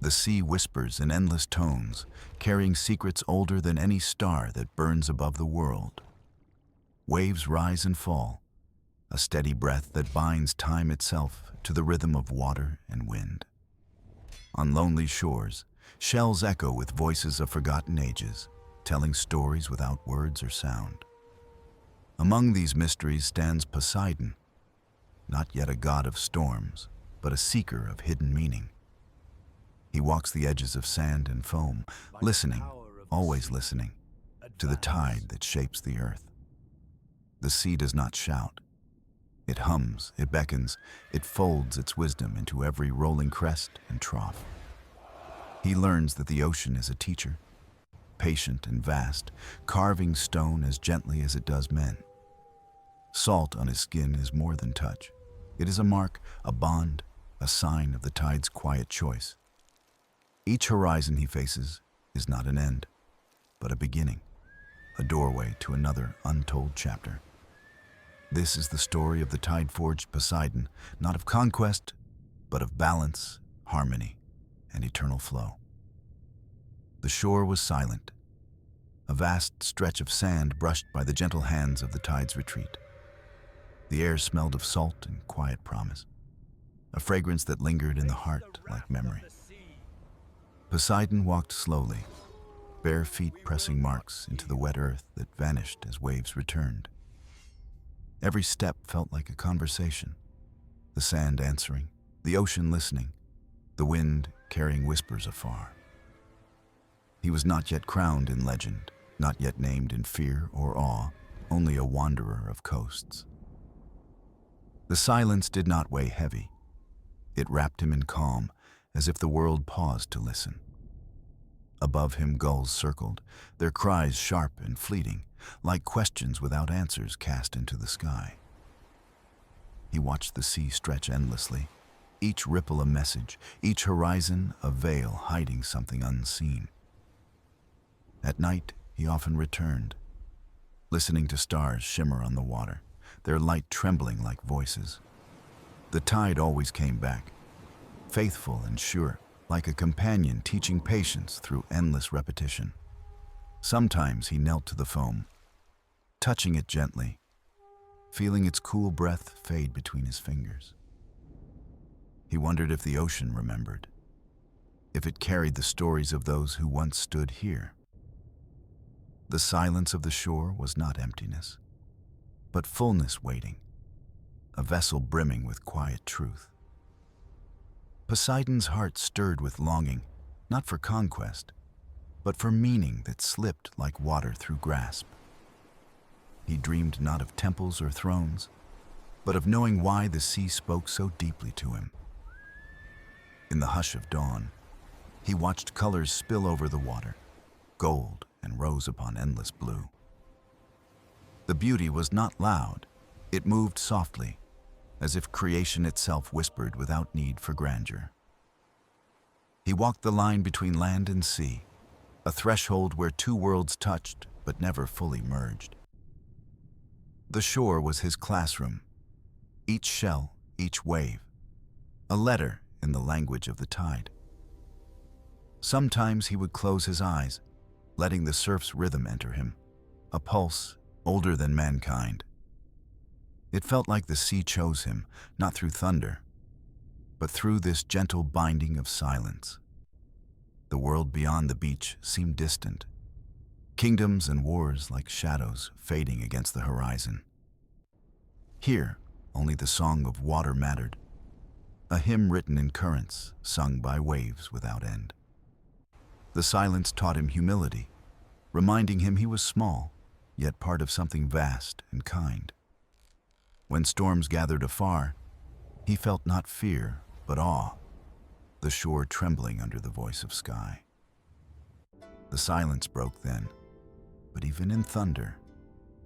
The sea whispers in endless tones, carrying secrets older than any star that burns above the world. Waves rise and fall, a steady breath that binds time itself to the rhythm of water and wind. On lonely shores, shells echo with voices of forgotten ages, telling stories without words or sound. Among these mysteries stands Poseidon, not yet a god of storms, but a seeker of hidden meaning. He walks the edges of sand and foam, listening, always listening, to the tide that shapes the earth. The sea does not shout. It hums, it beckons, it folds its wisdom into every rolling crest and trough. He learns that the ocean is a teacher, patient and vast, carving stone as gently as it does men. Salt on his skin is more than touch. It is a mark, a bond, a sign of the tide's quiet choice. Each horizon he faces is not an end, but a beginning, a doorway to another untold chapter. This is the story of the Tideforged Poseidon, not of conquest, but of balance, harmony, and eternal flow. The shore was silent, a vast stretch of sand brushed by the gentle hands of the tide's retreat. The air smelled of salt and quiet promise, a fragrance that lingered in the heart like memory. Poseidon walked slowly, bare feet pressing marks into the wet earth that vanished as waves returned. Every step felt like a conversation, the sand answering, the ocean listening, the wind carrying whispers afar. He was not yet crowned in legend, not yet named in fear or awe, only a wanderer of coasts. The silence did not weigh heavy. It wrapped him in calm, as if the world paused to listen. Above him gulls circled, their cries sharp and fleeting, like questions without answers cast into the sky. He watched the sea stretch endlessly, each ripple a message, each horizon a veil hiding something unseen. At night, he often returned, listening to stars shimmer on the water, their light trembling like voices. The tide always came back, faithful and sure, like a companion teaching patience through endless repetition. Sometimes he knelt to the foam, touching it gently, feeling its cool breath fade between his fingers. He wondered if the ocean remembered, if it carried the stories of those who once stood here. The silence of the shore was not emptiness, but fullness waiting, a vessel brimming with quiet truth. Poseidon's heart stirred with longing, not for conquest, but for meaning that slipped like water through grasp. He dreamed not of temples or thrones, but of knowing why the sea spoke so deeply to him. In the hush of dawn, he watched colors spill over the water, gold and rose upon endless blue. The beauty was not loud, it moved softly, as if creation itself whispered without need for grandeur. He walked the line between land and sea, a threshold where two worlds touched but never fully merged. The shore was his classroom, each shell, each wave, a letter in the language of the tide. Sometimes he would close his eyes, letting the surf's rhythm enter him, a pulse older than mankind. It felt like the sea chose him, not through thunder, but through this gentle binding of silence. The world beyond the beach seemed distant, kingdoms and wars like shadows fading against the horizon. Here, only the song of water mattered, a hymn written in currents, sung by waves without end. The silence taught him humility, reminding him he was small, yet part of something vast and kind. When storms gathered afar, he felt not fear, but awe, the shore trembling under the voice of sky. The silence broke then, but even in thunder,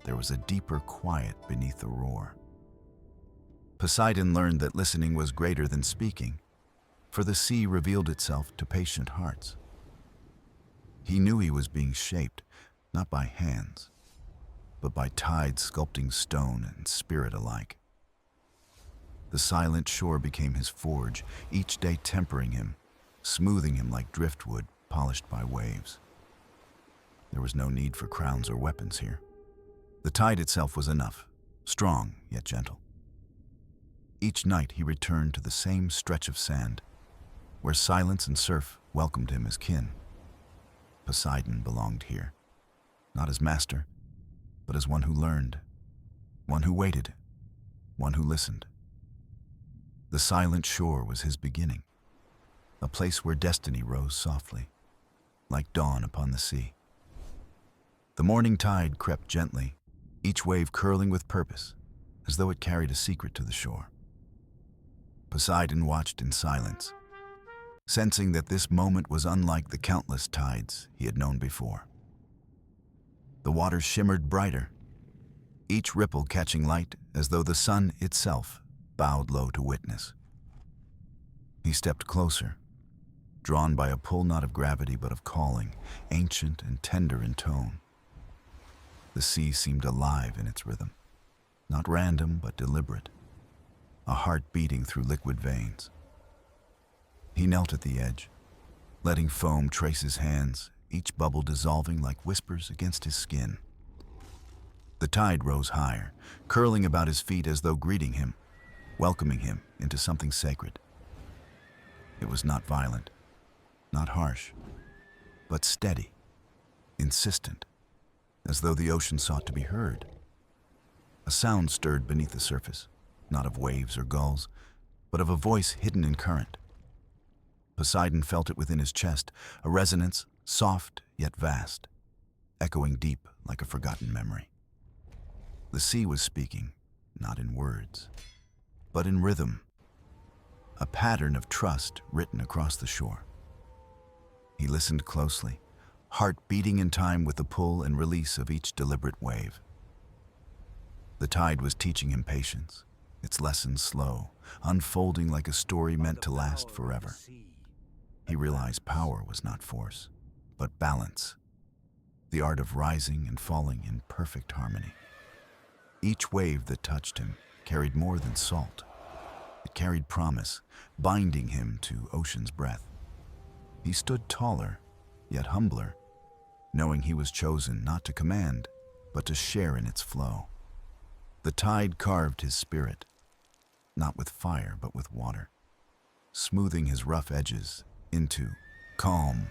there was a deeper quiet beneath the roar. Poseidon learned that listening was greater than speaking, for the sea revealed itself to patient hearts. He knew he was being shaped, not by hands, but by tide sculpting stone and spirit alike. The silent shore became his forge, each day tempering him, smoothing him like driftwood polished by waves. There was no need for crowns or weapons here. The tide itself was enough, strong yet gentle. Each night he returned to the same stretch of sand, where silence and surf welcomed him as kin. Poseidon belonged here, not as master, but as one who learned, one who waited, one who listened. The silent shore was his beginning, a place where destiny rose softly, like dawn upon the sea. The morning tide crept gently, each wave curling with purpose, as though it carried a secret to the shore. Poseidon watched in silence, sensing that this moment was unlike the countless tides he had known before. The water shimmered brighter, each ripple catching light as though the sun itself bowed low to witness. He stepped closer, drawn by a pull not of gravity but of calling, ancient and tender in tone. The sea seemed alive in its rhythm, not random but deliberate, a heart beating through liquid veins. He knelt at the edge, letting foam trace his hands, each bubble dissolving like whispers against his skin. The tide rose higher, curling about his feet as though greeting him, welcoming him into something sacred. It was not violent, not harsh, but steady, insistent, as though the ocean sought to be heard. A sound stirred beneath the surface, not of waves or gulls, but of a voice hidden in current. Poseidon felt it within his chest, a resonance soft yet vast, echoing deep like a forgotten memory. The sea was speaking, not in words, but in rhythm, a pattern of trust written across the shore. He listened closely, heart beating in time with the pull and release of each deliberate wave. The tide was teaching him patience, its lessons slow, unfolding like a story meant to last forever. He realized power was not force, but balance, the art of rising and falling in perfect harmony. Each wave that touched him carried more than salt. It carried promise, binding him to ocean's breath. He stood taller, yet humbler, knowing he was chosen not to command, but to share in its flow. The tide carved his spirit, not with fire, but with water, smoothing his rough edges into calm.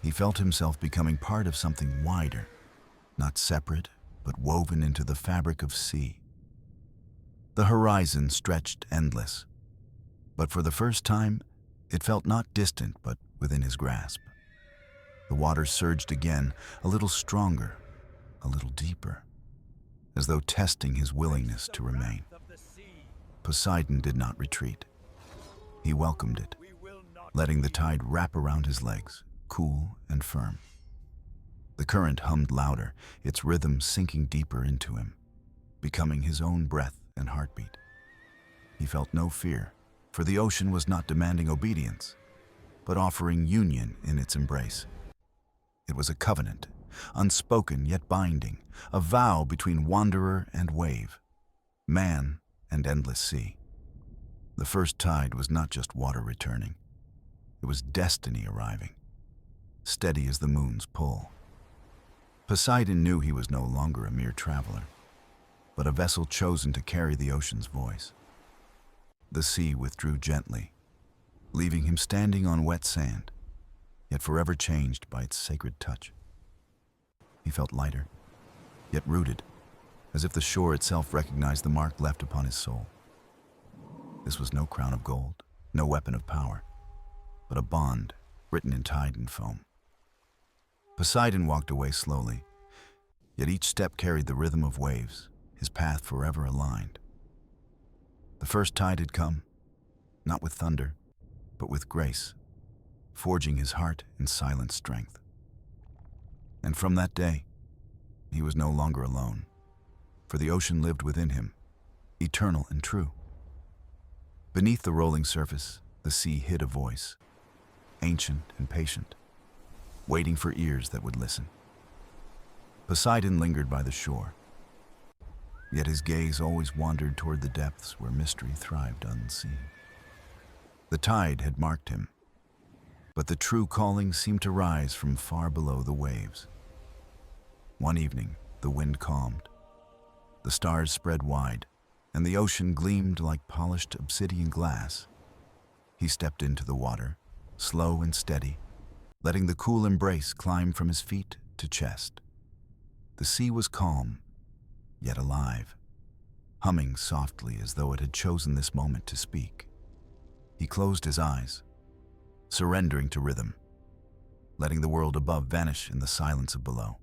He felt himself becoming part of something wider, not separate, but woven into the fabric of sea. The horizon stretched endless, but for the first time, it felt not distant, but within his grasp. The water surged again, a little stronger, a little deeper, as though testing his willingness to remain. Poseidon did not retreat. He welcomed it, letting the tide wrap around his legs, cool and firm. The current hummed louder, its rhythm sinking deeper into him, becoming his own breath and heartbeat. He felt no fear, for the ocean was not demanding obedience, but offering union in its embrace. It was a covenant, unspoken yet binding, a vow between wanderer and wave, man and endless sea. The first tide was not just water returning. It was destiny arriving, steady as the moon's pull. Poseidon knew he was no longer a mere traveler, but a vessel chosen to carry the ocean's voice. The sea withdrew gently, leaving him standing on wet sand, yet forever changed by its sacred touch. He felt lighter, yet rooted, as if the shore itself recognized the mark left upon his soul. This was no crown of gold, no weapon of power, but a bond written in tide and foam. Poseidon walked away slowly, yet each step carried the rhythm of waves, his path forever aligned. The first tide had come, not with thunder, but with grace, forging his heart in silent strength. And from that day, he was no longer alone, for the ocean lived within him, eternal and true. Beneath the rolling surface, the sea hid a voice, ancient and patient, waiting for ears that would listen. Poseidon lingered by the shore, yet his gaze always wandered toward the depths where mystery thrived unseen. The tide had marked him, But the true calling seemed to rise from far below the waves. One evening, the wind calmed. The stars spread wide, and the ocean gleamed like polished obsidian glass. He stepped into the water, slow and steady, letting the cool embrace climb from his feet to chest. The sea was calm, yet alive, humming softly as though it had chosen this moment to speak. He closed his eyes, surrendering to rhythm, letting the world above vanish in the silence of below.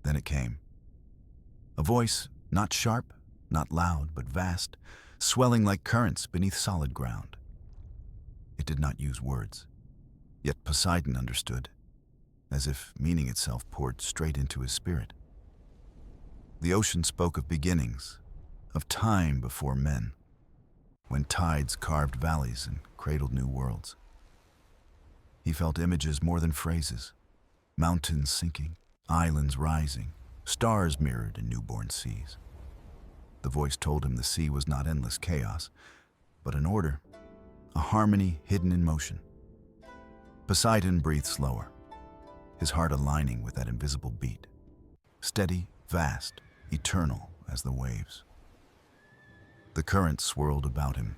Then it came. A voice, not sharp, not loud, but vast, swelling like currents beneath solid ground. It did not use words, yet Poseidon understood, as if meaning itself poured straight into his spirit. The ocean spoke of beginnings, of time before men, when tides carved valleys and cradled new worlds. He felt images more than phrases, mountains sinking, islands rising, stars mirrored in newborn seas. The voice told him the sea was not endless chaos, but an order, a harmony hidden in motion. Poseidon breathed slower, his heart aligning with that invisible beat, steady, vast, eternal as the waves. The current swirled about him,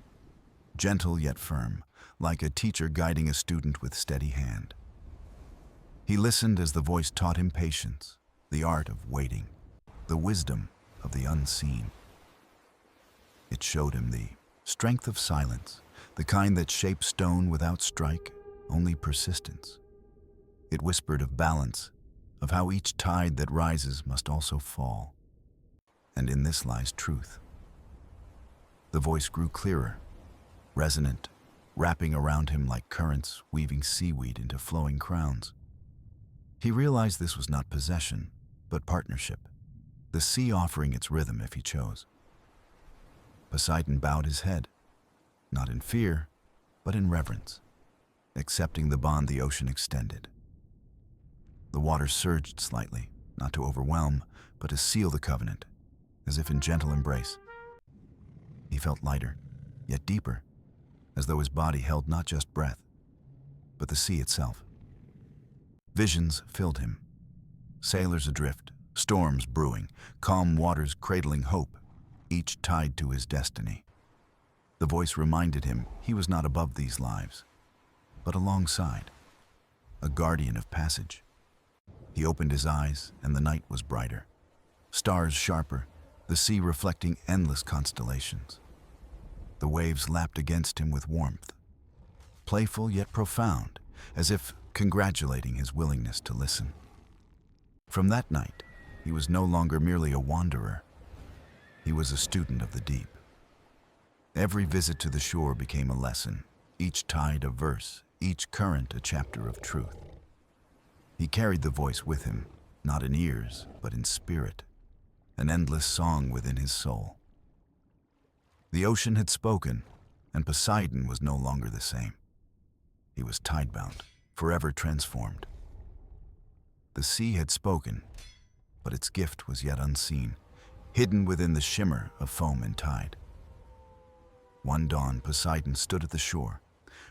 gentle yet firm, like a teacher guiding a student with steady hand. He listened as the voice taught him patience, the art of waiting, the wisdom of the unseen. It showed him the strength of silence, the kind that shapes stone without strike, only persistence. It whispered of balance, of how each tide that rises must also fall. And in this lies truth. The voice grew clearer, resonant, wrapping around him like currents weaving seaweed into flowing crowns. He realized this was not possession, but partnership, the sea offering its rhythm if he chose. Poseidon bowed his head, not in fear, but in reverence, accepting the bond the ocean extended. The water surged slightly, not to overwhelm, but to seal the covenant, as if in gentle embrace. He felt lighter, yet deeper, as though his body held not just breath, but the sea itself. Visions filled him, sailors adrift, storms brewing, calm waters cradling hope, each tied to his destiny. The voice reminded him he was not above these lives, but alongside, a guardian of passage. He opened his eyes, and the night was brighter, stars sharper, the sea reflecting endless constellations. The waves lapped against him with warmth, playful yet profound, as if congratulating his willingness to listen. From that night, he was no longer merely a wanderer. He was a student of the deep. Every visit to the shore became a lesson, each tide a verse, each current a chapter of truth. He carried the voice with him, not in ears, but in spirit, an endless song within his soul. The ocean had spoken, and Poseidon was no longer the same. He was tidebound, forever transformed. The sea had spoken, but its gift was yet unseen, hidden within the shimmer of foam and tide. One dawn, Poseidon stood at the shore,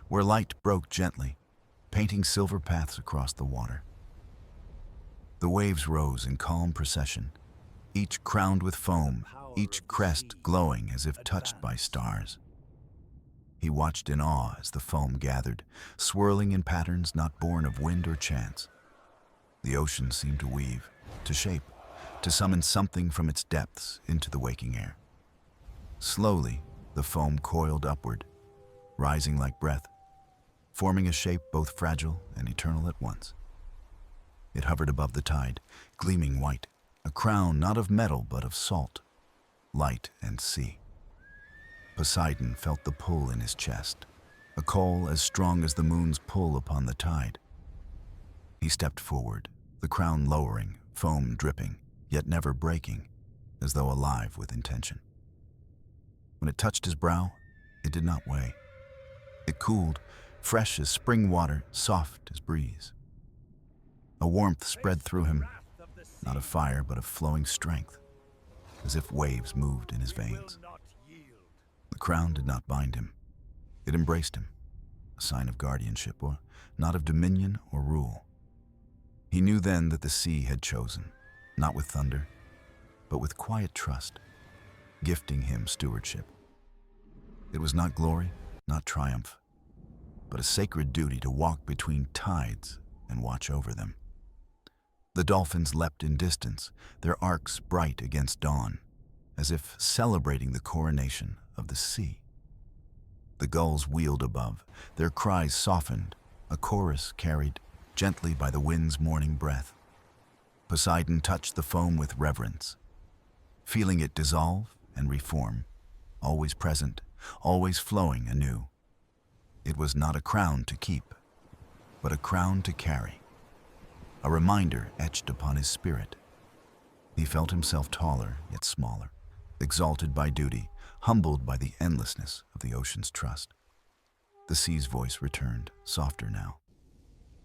where light broke gently, painting silver paths across the water. The waves rose in calm procession, each crowned with foam, each crest glowing as if touched by stars. He watched in awe as the foam gathered, swirling in patterns not born of wind or chance. The ocean seemed to weave, to shape, to summon something from its depths into the waking air. Slowly, the foam coiled upward, rising like breath, forming a shape both fragile and eternal at once. It hovered above the tide, gleaming white, a crown not of metal but of salt, light and sea. Poseidon felt the pull in his chest, a call as strong as the moon's pull upon the tide. He stepped forward, the crown lowering, foam dripping, yet never breaking, as though alive with intention. When it touched his brow, it did not weigh. It cooled, fresh as spring water, soft as breeze. A warmth spread through him, not of fire but of flowing strength, as if waves moved in his veins. The crown did not bind him. It embraced him, a sign of guardianship, or not of dominion or rule. He knew then that the sea had chosen, not with thunder, but with quiet trust, gifting him stewardship. It was not glory, not triumph, but a sacred duty to walk between tides and watch over them. The dolphins leapt in distance, their arcs bright against dawn, as if celebrating the coronation of the sea. The gulls wheeled above, their cries softened, a chorus carried gently by the wind's morning breath. Poseidon touched the foam with reverence, feeling it dissolve and reform, always present, always flowing anew. It was not a crown to keep, but a crown to carry, a reminder etched upon his spirit. He felt himself taller yet smaller, exalted by duty, humbled by the endlessness of the ocean's trust. The sea's voice returned, softer now,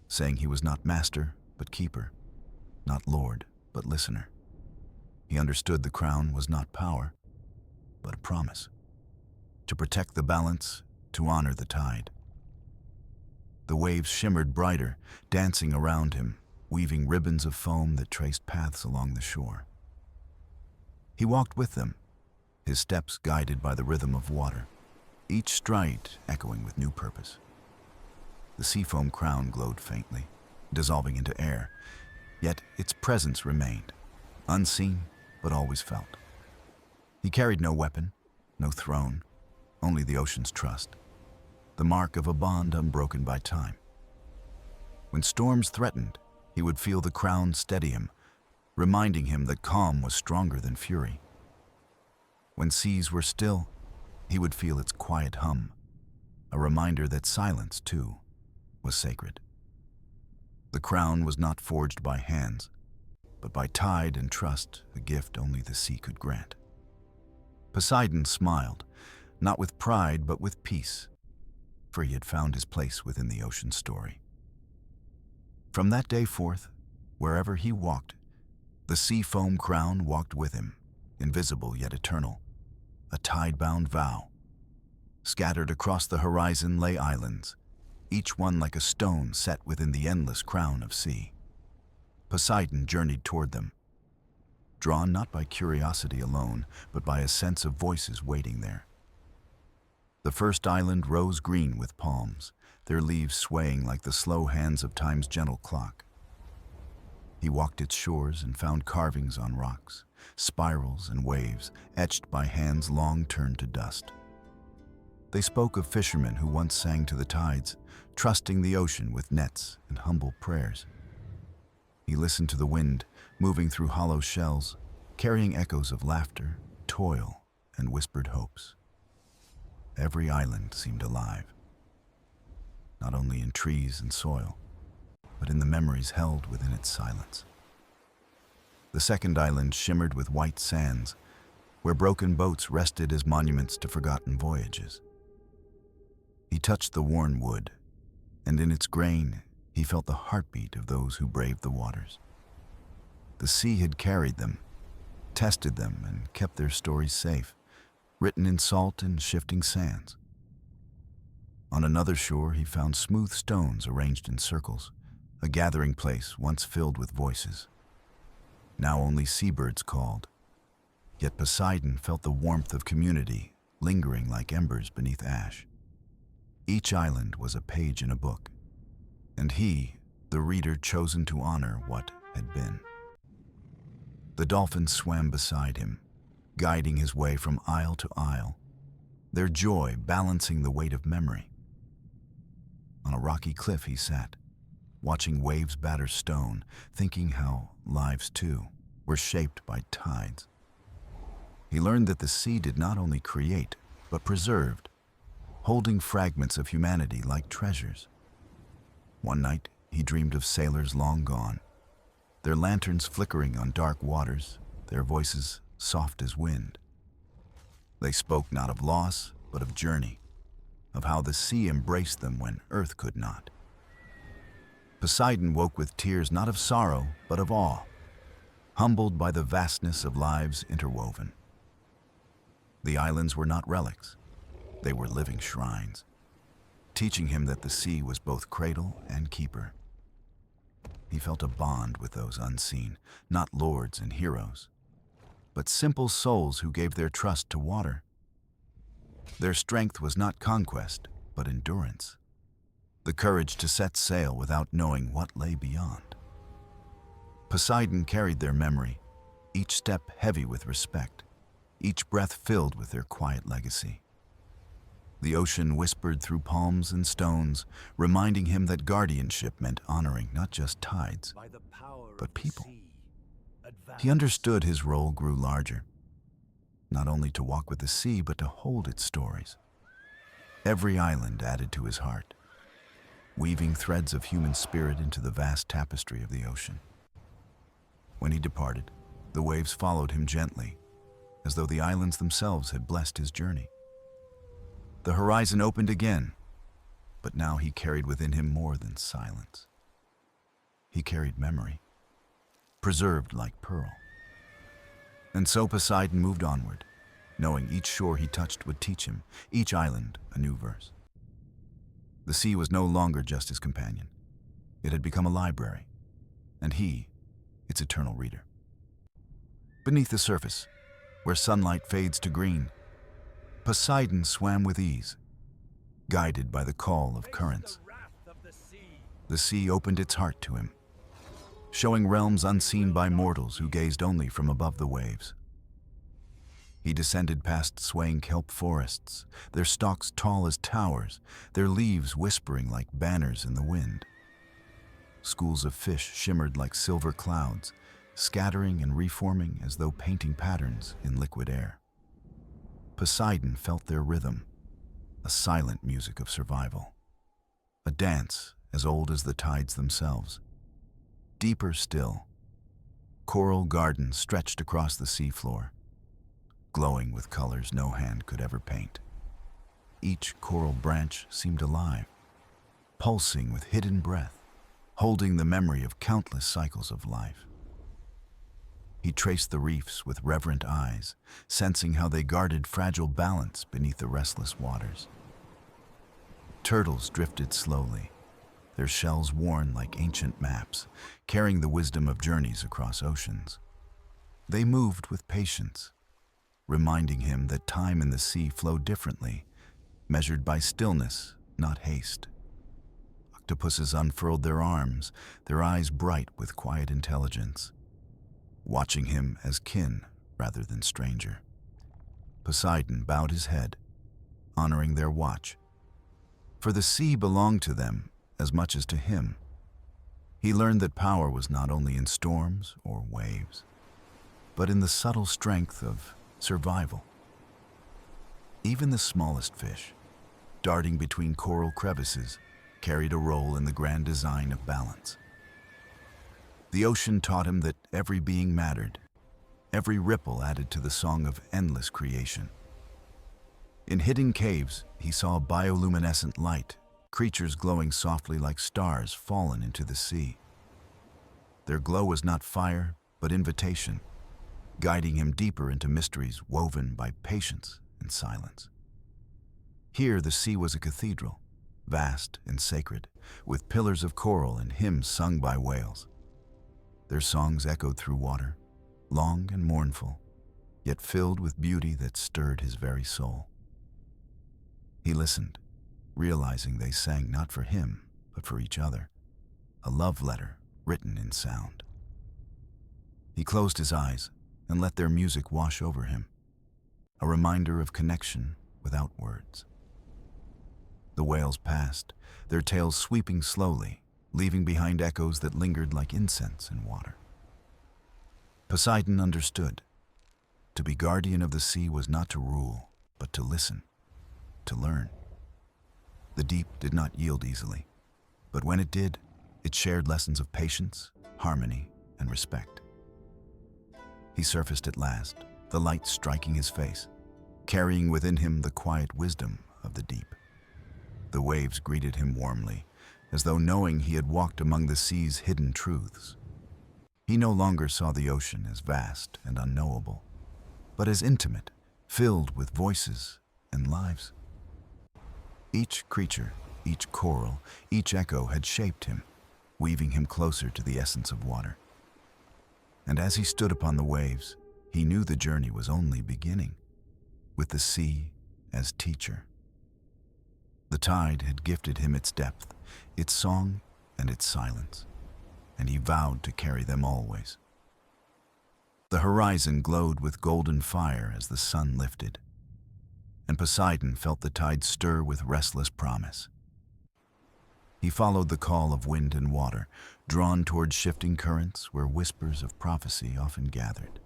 saying he was not master, but keeper, not lord, but listener. He understood the crown was not power, but a promise, to protect the balance, to honor the tide. The waves shimmered brighter, dancing around him, weaving ribbons of foam that traced paths along the shore. He walked with them, his steps guided by the rhythm of water, each stride echoing with new purpose. The seafoam crown glowed faintly, dissolving into air, yet its presence remained, unseen but always felt. He carried no weapon, no throne, only the ocean's trust, the mark of a bond unbroken by time. When storms threatened, he would feel the crown steady him, reminding him that calm was stronger than fury. When seas were still, he would feel its quiet hum, a reminder that silence, too, was sacred. The crown was not forged by hands, but by tide and trust, a gift only the sea could grant. Poseidon smiled, not with pride but with peace, for he had found his place within the ocean's story. From that day forth, wherever he walked, the sea foam crown walked with him, invisible yet eternal, a tide-bound vow. Scattered across the horizon lay islands, each one like a stone set within the endless crown of sea. Poseidon journeyed toward them, drawn not by curiosity alone, but by a sense of voices waiting there. The first island rose green with palms, their leaves swaying like the slow hands of time's gentle clock. He walked its shores and found carvings on rocks, spirals and waves etched by hands long turned to dust. They spoke of fishermen who once sang to the tides, trusting the ocean with nets and humble prayers. He listened to the wind, moving through hollow shells, carrying echoes of laughter, toil, and whispered hopes. Every island seemed alive, not only in trees and soil, but in the memories held within its silence. The second island shimmered with white sands, where broken boats rested as monuments to forgotten voyages. He touched the worn wood, and in its grain he felt the heartbeat of those who braved the waters. The sea had carried them, tested them, and kept their stories safe, written in salt and shifting sands. On another shore he found smooth stones arranged in circles, a gathering place once filled with voices. Now only seabirds called, yet Poseidon felt the warmth of community lingering like embers beneath ash. Each island was a page in a book, and he, the reader, chosen to honor what had been. The dolphins swam beside him, guiding his way from isle to isle, their joy balancing the weight of memory. On a rocky cliff he sat, watching waves batter stone, thinking how lives, too, were shaped by tides. He learned that the sea did not only create, but preserved, holding fragments of humanity like treasures. One night, he dreamed of sailors long gone, their lanterns flickering on dark waters, their voices soft as wind. They spoke not of loss, but of journey, of how the sea embraced them when earth could not. Poseidon woke with tears not of sorrow, but of awe, humbled by the vastness of lives interwoven. The islands were not relics, they were living shrines. teaching him that the sea was both cradle and keeper. He felt a bond with those unseen, not lords and heroes, but simple souls who gave their trust to water. Their strength was not conquest, but endurance. The courage to set sail without knowing what lay beyond. Poseidon carried their memory, each step heavy with respect, each breath filled with their quiet legacy. The ocean whispered through palms and stones, reminding him that guardianship meant honoring not just tides, but people. He understood his role grew larger, not only to walk with the sea, but to hold its stories. Every island added to his heart, weaving threads of human spirit into the vast tapestry of the ocean. When he departed, the waves followed him gently, as though the islands themselves had blessed his journey. The horizon opened again, but now he carried within him more than silence. He carried memory, preserved like pearl. And so Poseidon moved onward, knowing each shore he touched would teach him, each island a new verse. The sea was no longer just his companion. It had become a library, and he, its eternal reader. Beneath the surface, where sunlight fades to green, Poseidon swam with ease, guided by the call of currents. The sea opened its heart to him, showing realms unseen by mortals who gazed only from above the waves. He descended past swaying kelp forests, their stalks tall as towers, their leaves whispering like banners in the wind. Schools of fish shimmered like silver clouds, scattering and reforming as though painting patterns in liquid air. Poseidon felt their rhythm, a silent music of survival, a dance as old as the tides themselves. Deeper still, coral gardens stretched across the seafloor, glowing with colors no hand could ever paint. Each coral branch seemed alive, pulsing with hidden breath, holding the memory of countless cycles of life. He traced the reefs with reverent eyes, sensing how they guarded fragile balance beneath the restless waters. Turtles drifted slowly, their shells worn like ancient maps, carrying the wisdom of journeys across oceans. They moved with patience, reminding him that time in the sea flowed differently, measured by stillness, not haste. Octopuses unfurled their arms, their eyes bright with quiet intelligence, watching him as kin rather than stranger. Poseidon bowed his head, honoring their watch. For the sea belonged to them as much as to him. He learned that power was not only in storms or waves, but in the subtle strength of survival. Even the smallest fish, darting between coral crevices, carried a role in the grand design of balance. The ocean taught him that every being mattered. Every ripple added to the song of endless creation. In hidden caves, he saw bioluminescent light, creatures glowing softly like stars fallen into the sea. Their glow was not fire, but invitation, guiding him deeper into mysteries woven by patience and silence. Here, the sea was a cathedral, vast and sacred, with pillars of coral and hymns sung by whales. Their songs echoed through water, long and mournful, yet filled with beauty that stirred his very soul. He listened, realizing they sang not for him, but for each other, a love letter written in sound. He closed his eyes and let their music wash over him, a reminder of connection without words. The whales passed, their tails sweeping slowly, leaving behind echoes that lingered like incense in water. Poseidon understood. To be guardian of the sea was not to rule, but to listen, to learn. The deep did not yield easily, but when it did, it shared lessons of patience, harmony, and respect. He surfaced at last, the light striking his face, carrying within him the quiet wisdom of the deep. The waves greeted him warmly, as though knowing he had walked among the sea's hidden truths. He no longer saw the ocean as vast and unknowable, but as intimate, filled with voices and lives. Each creature, each choral, each echo had shaped him, weaving him closer to the essence of water. And as he stood upon the waves, he knew the journey was only beginning, with the sea as teacher. The tide had gifted him its depth, its song, and its silence, and he vowed to carry them always. The horizon glowed with golden fire as the sun lifted, and Poseidon felt the tide stir with restless promise. He followed the call of wind and water, drawn toward shifting currents where whispers of prophecy often gathered.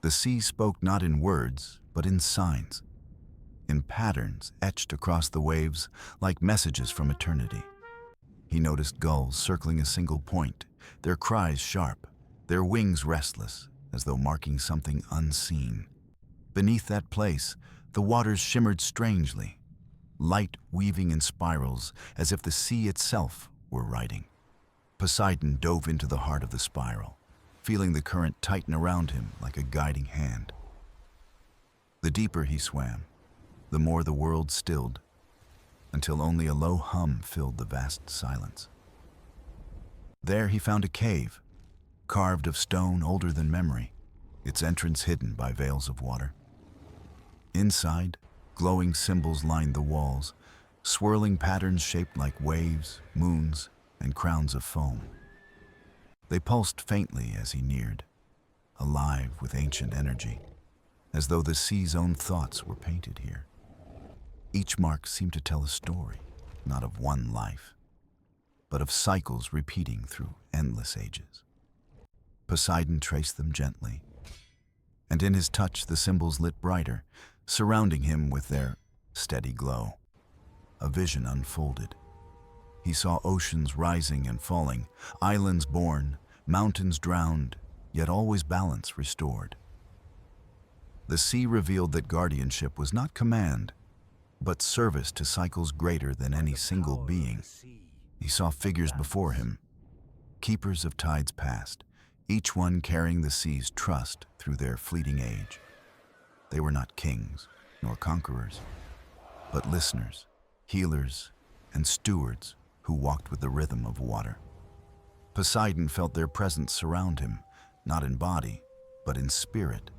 The sea spoke not in words, but in signs, in patterns etched across the waves like messages from eternity. He noticed gulls circling a single point, their cries sharp, their wings restless, as though marking something unseen. Beneath that place, the waters shimmered strangely, light weaving in spirals as if the sea itself were writing. Poseidon dove into the heart of the spiral, feeling the current tighten around him like a guiding hand. The deeper he swam, the more the world stilled, until only a low hum filled the vast silence. There he found a cave, carved of stone older than memory, its entrance hidden by veils of water. Inside, glowing symbols lined the walls, swirling patterns shaped like waves, moons, and crowns of foam. They pulsed faintly as he neared, alive with ancient energy, as though the sea's own thoughts were painted here. Each mark seemed to tell a story, not of one life, but of cycles repeating through endless ages. Poseidon traced them gently, and in his touch the symbols lit brighter, surrounding him with their steady glow. A vision unfolded. He saw oceans rising and falling, islands born, mountains drowned, yet always balance restored. The sea revealed that guardianship was not command, but service to cycles greater than any single being. He saw figures before him, keepers of tides past, each one carrying the sea's trust through their fleeting age. They were not kings nor conquerors, but listeners, healers, and stewards who walked with the rhythm of water. Poseidon felt their presence surround him, not in body, but in spirit,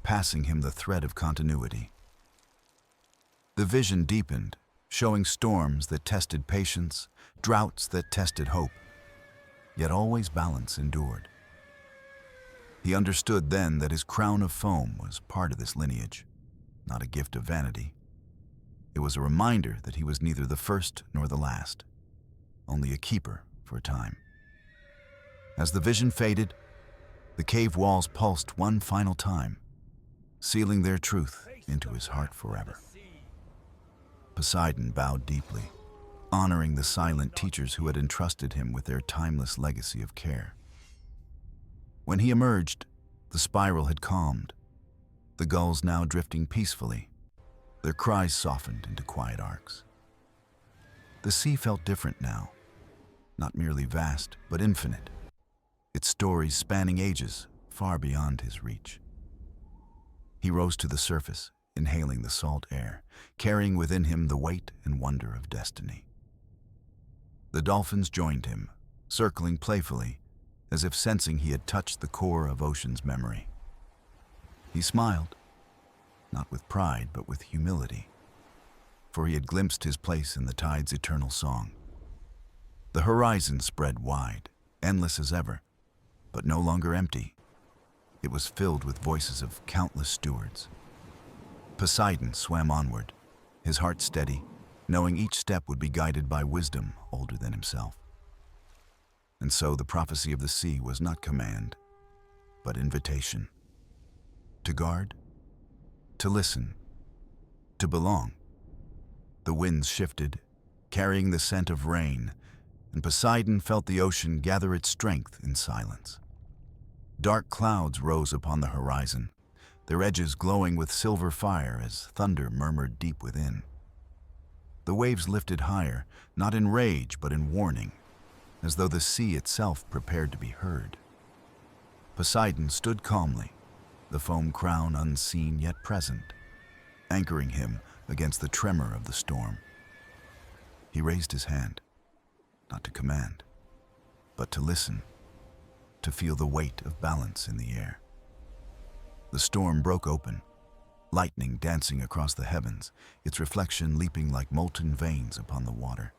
passing him the thread of continuity. The vision deepened, showing storms that tested patience, droughts that tested hope, yet always balance endured. He understood then that his crown of foam was part of this lineage, not a gift of vanity. It was a reminder that he was neither the first nor the last, only a keeper for a time. As the vision faded, the cave walls pulsed one final time, sealing their truth into his heart forever. Poseidon bowed deeply, honoring the silent teachers who had entrusted him with their timeless legacy of care. When he emerged, the spiral had calmed, the gulls now drifting peacefully, their cries softened into quiet arcs. The sea felt different now, not merely vast, but infinite, its stories spanning ages far beyond his reach. He rose to the surface, inhaling the salt air, carrying within him the weight and wonder of destiny. The dolphins joined him, circling playfully, as if sensing he had touched the core of ocean's memory. He smiled, not with pride, but with humility, for he had glimpsed his place in the tide's eternal song. The horizon spread wide, endless as ever, but no longer empty. It was filled with voices of countless stewards. Poseidon swam onward, his heart steady, knowing each step would be guided by wisdom older than himself. And so the prophecy of the sea was not command, but invitation. To guard, to listen, to belong. The winds shifted, carrying the scent of rain, and Poseidon felt the ocean gather its strength in silence. Dark clouds rose upon the horizon, their edges glowing with silver fire as thunder murmured deep within. The waves lifted higher, not in rage but in warning, as though the sea itself prepared to be heard. Poseidon stood calmly, the foam crown unseen yet present, anchoring him against the tremor of the storm. He raised his hand, not to command, but to listen, to feel the weight of balance in the air. The storm broke open, lightning dancing across the heavens, its reflection leaping like molten veins upon the water.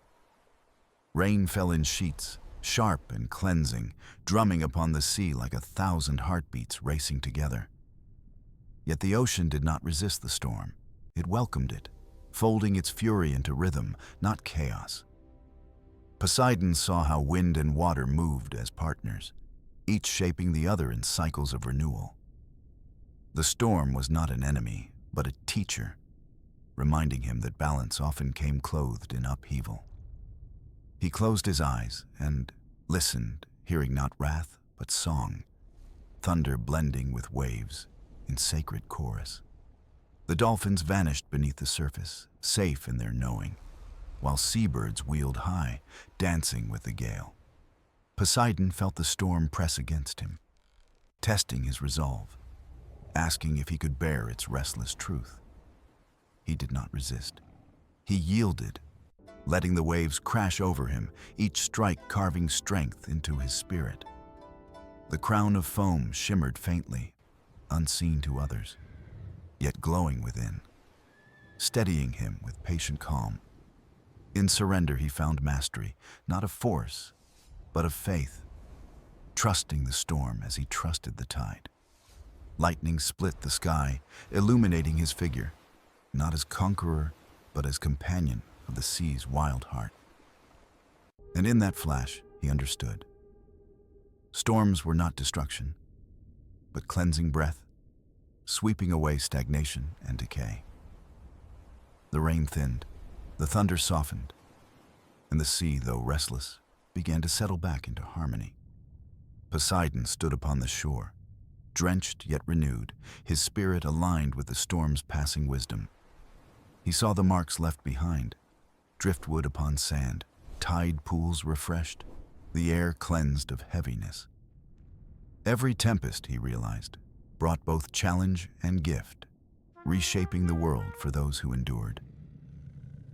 Rain fell in sheets, sharp and cleansing, drumming upon the sea like 1,000 heartbeats racing together. Yet the ocean did not resist the storm. It welcomed it, folding its fury into rhythm, not chaos. Poseidon saw how wind and water moved as partners, each shaping the other in cycles of renewal. The storm was not an enemy, but a teacher, reminding him that balance often came clothed in upheaval. He closed his eyes and listened, hearing not wrath, but song, thunder blending with waves in sacred chorus. The dolphins vanished beneath the surface, safe in their knowing, while seabirds wheeled high, dancing with the gale. Poseidon felt the storm press against him, testing his resolve, asking if he could bear its restless truth. He did not resist. He yielded, letting the waves crash over him, each strike carving strength into his spirit. The crown of foam shimmered faintly, unseen to others, yet glowing within, steadying him with patient calm. In surrender he found mastery, not of force, but of faith, trusting the storm as he trusted the tide. Lightning split the sky, illuminating his figure, not as conqueror, but as companion of the sea's wild heart. And in that flash, he understood. Storms were not destruction, but cleansing breath, sweeping away stagnation and decay. The rain thinned, the thunder softened, and the sea, though restless, began to settle back into harmony. Poseidon stood upon the shore, drenched yet renewed, his spirit aligned with the storm's passing wisdom. He saw the marks left behind, driftwood upon sand, tide pools refreshed, the air cleansed of heaviness. Every tempest, he realized, brought both challenge and gift, reshaping the world for those who endured.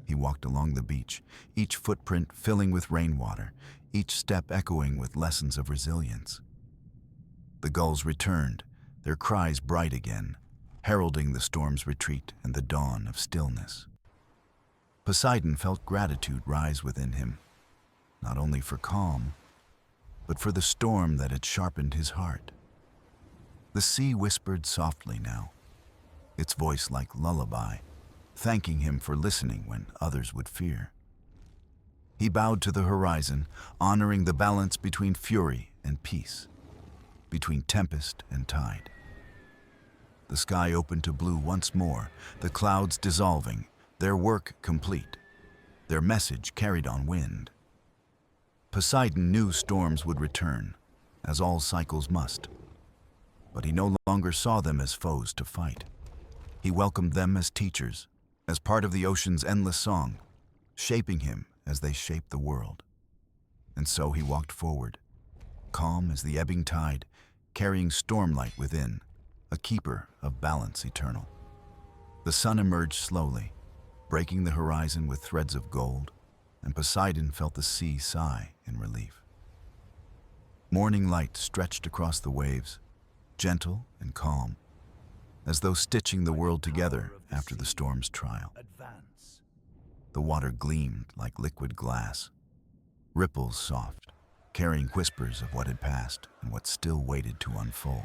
He walked along the beach, each footprint filling with rainwater, each step echoing with lessons of resilience. The gulls returned, their cries bright again, heralding the storm's retreat and the dawn of stillness. Poseidon felt gratitude rise within him, not only for calm, but for the storm that had sharpened his heart. The sea whispered softly now, its voice like lullaby, thanking him for listening when others would fear. He bowed to the horizon, honoring the balance between fury and peace, between tempest and tide. The sky opened to blue once more, the clouds dissolving, their work complete, their message carried on wind. Poseidon knew storms would return, as all cycles must, but he no longer saw them as foes to fight. He welcomed them as teachers, as part of the ocean's endless song, shaping him as they shaped the world. And so he walked forward, calm as the ebbing tide, carrying stormlight within, a keeper of balance eternal. The sun emerged slowly, breaking the horizon with threads of gold, and Poseidon felt the sea sigh in relief. Morning light stretched across the waves, gentle and calm, as though stitching the world together after the storm's trial. The water gleamed like liquid glass, ripples soft, carrying whispers of what had passed and what still waited to unfold.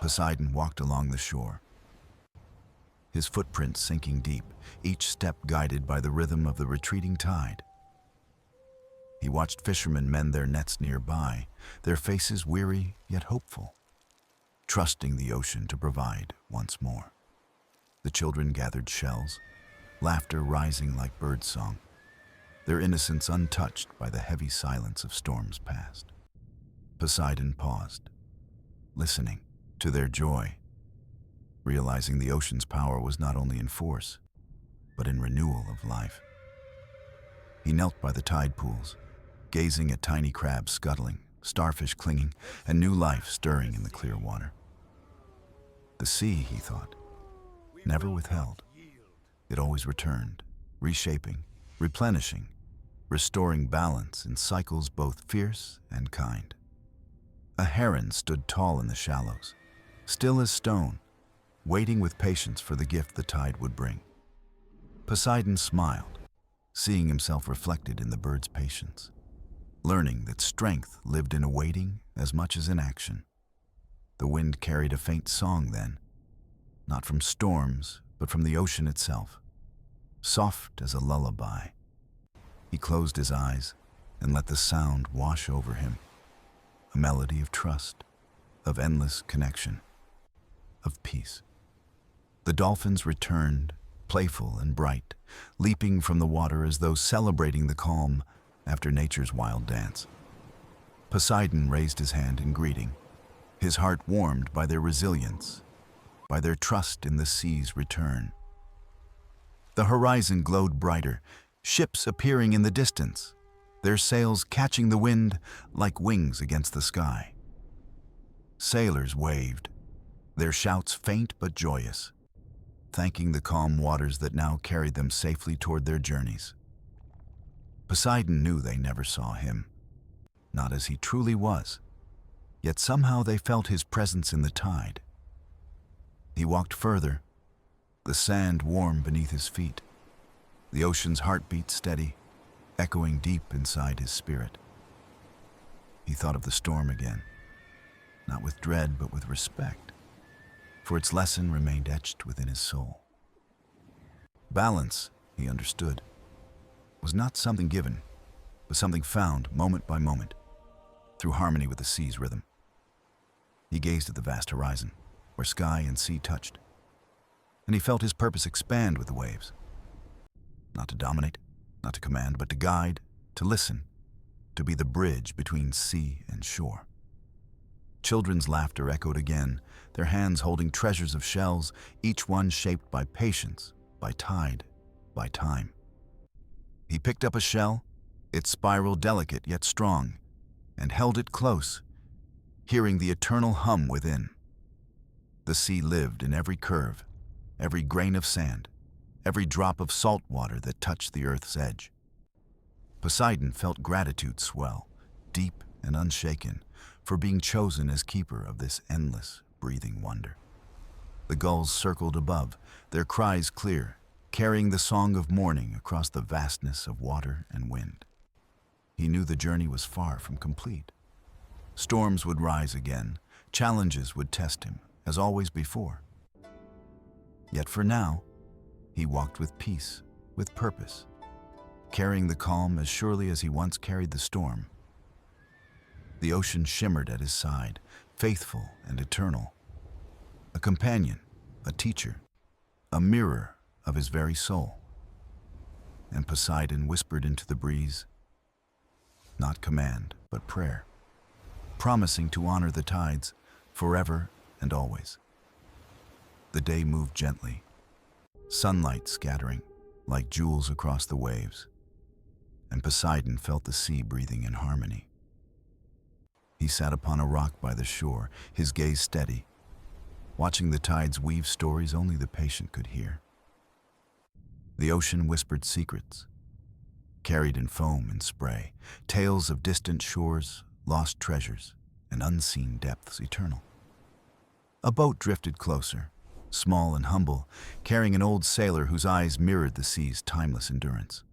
Poseidon walked along the shore, his footprints sinking deep, each step guided by the rhythm of the retreating tide. He watched fishermen mend their nets nearby, their faces weary yet hopeful, trusting the ocean to provide once more. The children gathered shells, laughter rising like birdsong, their innocence untouched by the heavy silence of storms past. Poseidon paused, listening to their joy, realizing the ocean's power was not only in force, but in renewal of life. He knelt by the tide pools, gazing at tiny crabs scuttling, starfish clinging, and new life stirring in the clear water. The sea, he thought, never withheld. It always returned, reshaping, replenishing, restoring balance in cycles both fierce and kind. A heron stood tall in the shallows, still as stone, waiting with patience for the gift the tide would bring. Poseidon smiled, seeing himself reflected in the bird's patience, learning that strength lived in awaiting as much as in action. The wind carried a faint song then, not from storms, but from the ocean itself, soft as a lullaby. He closed his eyes and let the sound wash over him, a melody of trust, of endless connection, of peace. The dolphins returned, playful and bright, leaping from the water as though celebrating the calm after nature's wild dance. Poseidon raised his hand in greeting, his heart warmed by their resilience, by their trust in the sea's return. The horizon glowed brighter, ships appearing in the distance, their sails catching the wind like wings against the sky. Sailors waved, their shouts faint but joyous, thanking the calm waters that now carried them safely toward their journeys. Poseidon knew they never saw him, not as he truly was, yet somehow they felt his presence in the tide. He walked further, the sand warm beneath his feet, the ocean's heartbeat steady, echoing deep inside his spirit. He thought of the storm again, not with dread but with respect, for its lesson remained etched within his soul. Balance, he understood, was not something given, but something found moment by moment, through harmony with the sea's rhythm. He gazed at the vast horizon, where sky and sea touched, and he felt his purpose expand with the waves. Not to dominate, not to command, but to guide, to listen, to be the bridge between sea and shore. Children's laughter echoed again, their hands holding treasures of shells, each one shaped by patience, by tide, by time. He picked up a shell, its spiral delicate yet strong, and held it close, hearing the eternal hum within. The sea lived in every curve, every grain of sand, every drop of salt water that touched the earth's edge. Poseidon felt gratitude swell, deep and unshaken, for being chosen as keeper of this endless, breathing wonder. The gulls circled above, their cries clear, carrying the song of morning across the vastness of water and wind. He knew the journey was far from complete. Storms would rise again, challenges would test him, as always before. Yet for now, he walked with peace, with purpose, carrying the calm as surely as he once carried the storm. The ocean shimmered at his side, faithful and eternal, a companion, a teacher, a mirror of his very soul. And Poseidon whispered into the breeze, not command, but prayer, promising to honor the tides forever and always. The day moved gently, sunlight scattering like jewels across the waves, and Poseidon felt the sea breathing in harmony. He sat upon a rock by the shore, his gaze steady, watching the tides weave stories only the patient could hear. The ocean whispered secrets, carried in foam and spray, tales of distant shores, lost treasures, and unseen depths eternal. A boat drifted closer, small and humble, carrying an old sailor whose eyes mirrored the sea's timeless endurance.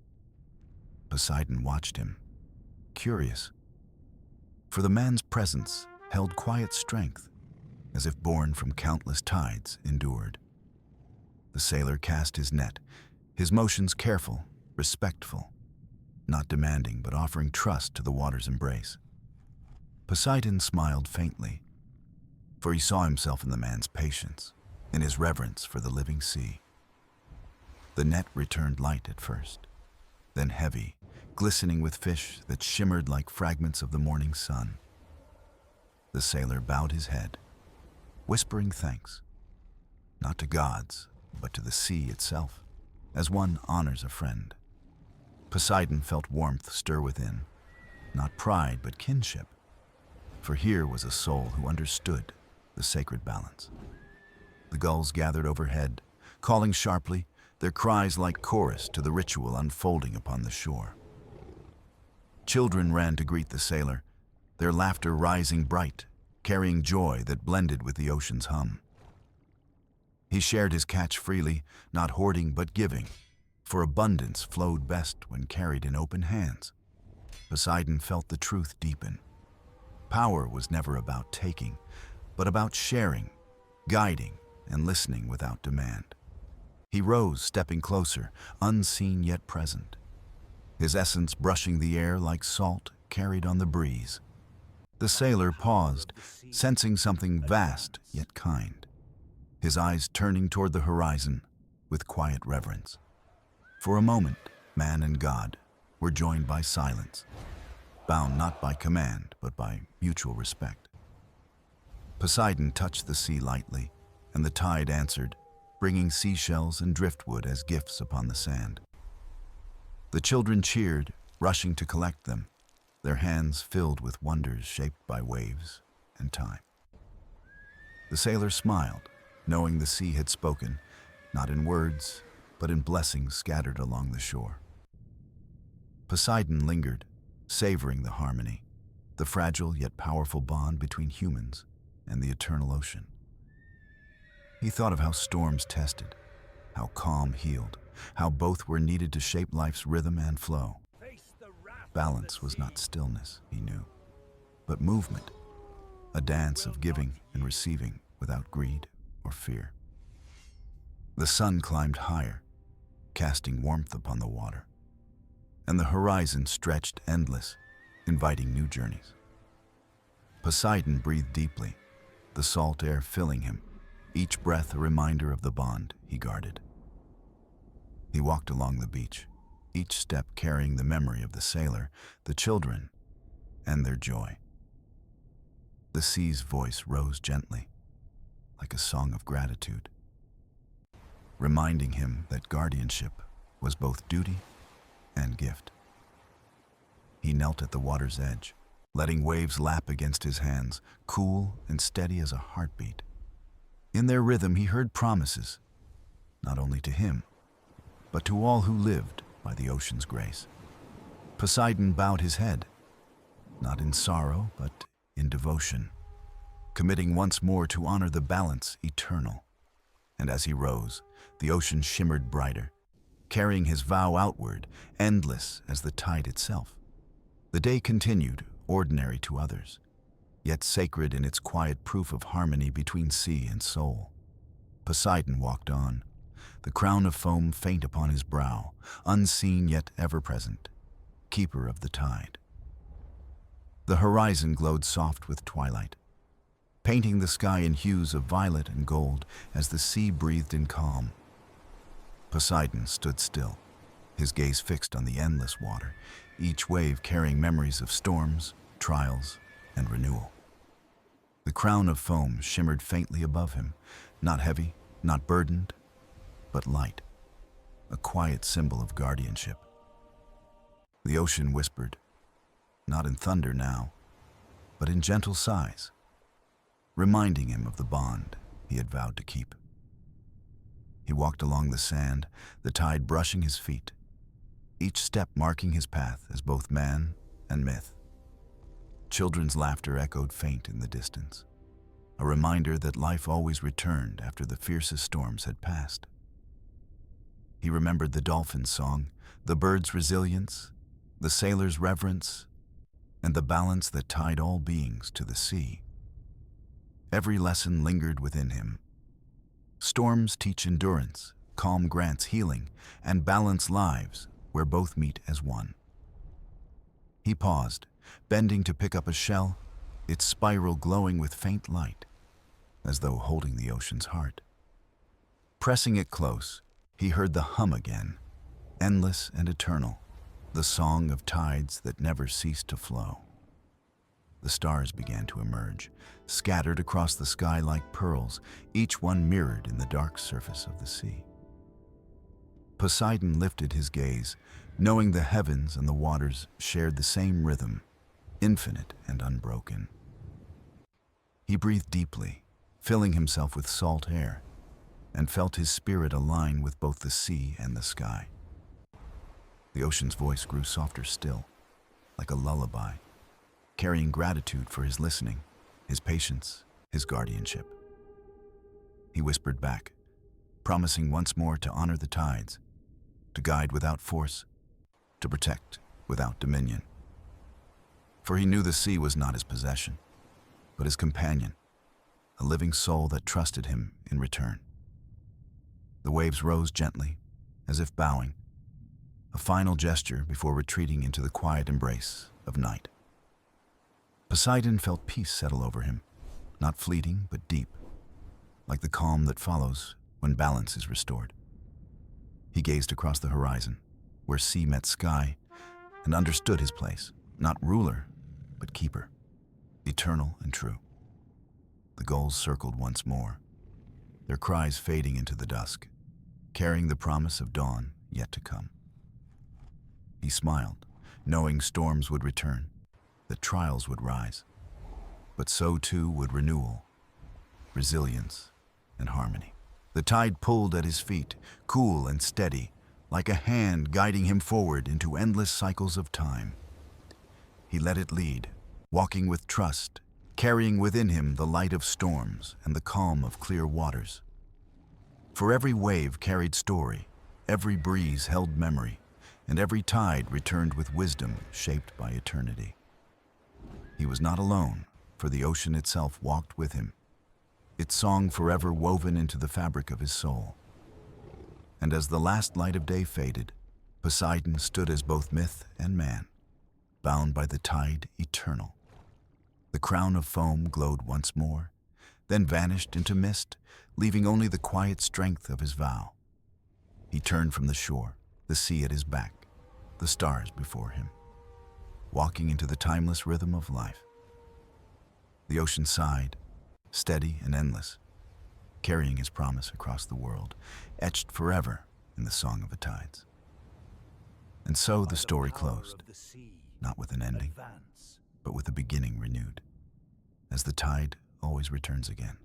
Poseidon watched him, curious, for the man's presence held quiet strength, as if born from countless tides endured. The sailor cast his net, his motions careful, respectful, not demanding but offering trust to the water's embrace. Poseidon smiled faintly, for he saw himself in the man's patience, in his reverence for the living sea. The net returned light at first, then heavy, glistening with fish that shimmered like fragments of the morning sun. The sailor bowed his head, whispering thanks, not to gods, but to the sea itself, as one honors a friend. Poseidon felt warmth stir within, not pride but kinship, for here was a soul who understood the sacred balance. The gulls gathered overhead, calling sharply, their cries like chorus to the ritual unfolding upon the shore. Children ran to greet the sailor, their laughter rising bright, carrying joy that blended with the ocean's hum. He shared his catch freely, not hoarding but giving, for abundance flowed best when carried in open hands. Poseidon felt the truth deepen. Power was never about taking, but about sharing, guiding, and listening without demand. He rose, stepping closer, unseen yet present, his essence brushing the air like salt carried on the breeze. The sailor paused, sensing something vast yet kind, his eyes turning toward the horizon with quiet reverence. For a moment, man and God were joined by silence, bound not by command, but by mutual respect. Poseidon touched the sea lightly, and the tide answered, bringing seashells and driftwood as gifts upon the sand. The children cheered, rushing to collect them, their hands filled with wonders shaped by waves and time. The sailor smiled, knowing the sea had spoken, not in words, but in blessings scattered along the shore. Poseidon lingered, savoring the harmony, the fragile yet powerful bond between humans and the eternal ocean. He thought of how storms tested, how calm healed, how both were needed to shape life's rhythm and flow. Balance was not stillness, he knew, but movement, a dance of giving and receiving without greed or fear. The sun climbed higher, casting warmth upon the water, and the horizon stretched endless, inviting new journeys. Poseidon breathed deeply, the salt air filling him, each breath a reminder of the bond he guarded. He walked along the beach, each step carrying the memory of the sailor, the children, and their joy. The sea's voice rose gently, like a song of gratitude, reminding him that guardianship was both duty and gift. He knelt at the water's edge, letting waves lap against his hands, cool and steady as a heartbeat. In their rhythm, he heard promises, not only to him, but to all who lived by the ocean's grace. Poseidon bowed his head, not in sorrow, but in devotion, committing once more to honor the balance eternal. And as he rose, the ocean shimmered brighter, carrying his vow outward, endless as the tide itself. The day continued, ordinary to others, yet sacred in its quiet proof of harmony between sea and soul. Poseidon walked on, the crown of foam faint upon his brow, unseen yet ever present, keeper of the tide. The horizon glowed soft with twilight, painting the sky in hues of violet and gold as the sea breathed in calm. Poseidon stood still, his gaze fixed on the endless water, each wave carrying memories of storms, trials, and renewal. The crown of foam shimmered faintly above him, not heavy, not burdened, but light, a quiet symbol of guardianship. The ocean whispered, not in thunder now, but in gentle sighs, reminding him of the bond he had vowed to keep. He walked along the sand, the tide brushing his feet, each step marking his path as both man and myth. Children's laughter echoed faint in the distance, a reminder that life always returned after the fiercest storms had passed. He remembered the dolphin's song, the bird's resilience, the sailor's reverence, and the balance that tied all beings to the sea. Every lesson lingered within him. Storms teach endurance, calm grants healing, and balance lives where both meet as one. He paused, bending to pick up a shell, its spiral glowing with faint light, as though holding the ocean's heart. Pressing it close, he heard the hum again, endless and eternal, the song of tides that never ceased to flow. The stars began to emerge, scattered across the sky like pearls, each one mirrored in the dark surface of the sea. Poseidon lifted his gaze, knowing the heavens and the waters shared the same rhythm, infinite and unbroken. He breathed deeply, filling himself with salt air, and felt his spirit align with both the sea and the sky. The ocean's voice grew softer still, like a lullaby, carrying gratitude for his listening, his patience, his guardianship. He whispered back, promising once more to honor the tides, to guide without force, to protect without dominion. For he knew the sea was not his possession, but his companion, a living soul that trusted him in return. The waves rose gently, as if bowing, a final gesture before retreating into the quiet embrace of night. Poseidon felt peace settle over him, not fleeting but deep, like the calm that follows when balance is restored. He gazed across the horizon, where sea met sky, and understood his place, not ruler, but keeper, eternal and true. The gulls circled once more, their cries fading into the dusk, carrying the promise of dawn yet to come. He smiled, knowing storms would return, that trials would rise, but so too would renewal, resilience, and harmony. The tide pulled at his feet, cool and steady, like a hand guiding him forward into endless cycles of time. He let it lead, walking with trust, carrying within him the light of storms and the calm of clear waters. For every wave carried story, every breeze held memory, and every tide returned with wisdom shaped by eternity. He was not alone, for the ocean itself walked with him, its song forever woven into the fabric of his soul. And as the last light of day faded, Poseidon stood as both myth and man, bound by the tide eternal. The crown of foam glowed once more, then vanished into mist, leaving only the quiet strength of his vow. He turned from the shore, the sea at his back, the stars before him, walking into the timeless rhythm of life. The ocean sighed, steady and endless, carrying his promise across the world, etched forever in the song of the tides. And so the story closed, not with an ending, but with a beginning renewed, as the tide always returns again.